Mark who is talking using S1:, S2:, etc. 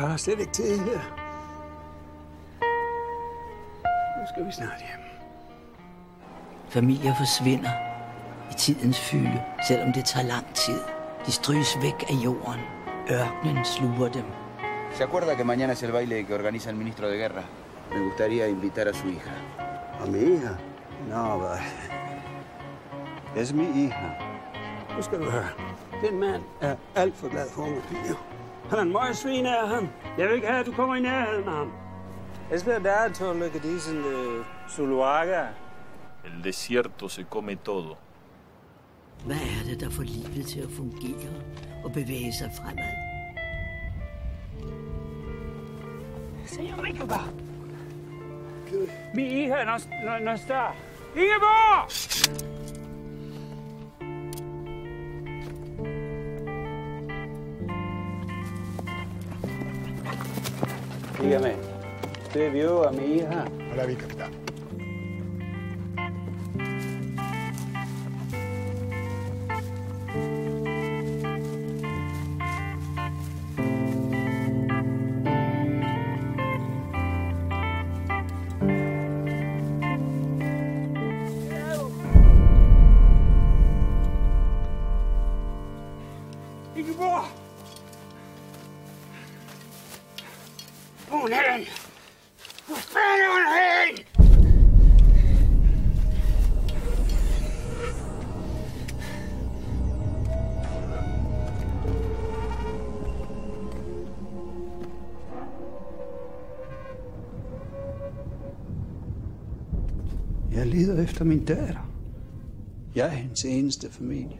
S1: har slet ikke tid her. Nu skal vi snart hjem.
S2: Familier forsvinder i tidens fylde, selvom det tager lang tid. De stryges væk af jorden. Ørkenen sluger dem.
S3: ¿Se acuerda que mañana es el baile que organiza el ministro de Guerra? Me gustaría invitar a su hija.
S1: ¿A mi hija? No, hvad? Es mi hija. Nu skal du høre. Den mand er alt for glad for mig, Pio. Han er en møgsvin af ham. Jeg vil ikke have, at du kommer i nærheden af ham. Es verdad todo lo que dicen de Zuluaga.
S4: El desierto se come todo.
S2: Hvad er det, der får livet til at fungere og bevæge sig fremad?
S1: Señor, mi hija no está. ¡Ingeborg! Dígame, ¿usted vio a mi hija?
S5: No la vi, capitán.
S1: Ingeborg! Hun hen! Hvor fanden er hun hen? Jeg leder efter min datter. Jeg er hendes eneste familie.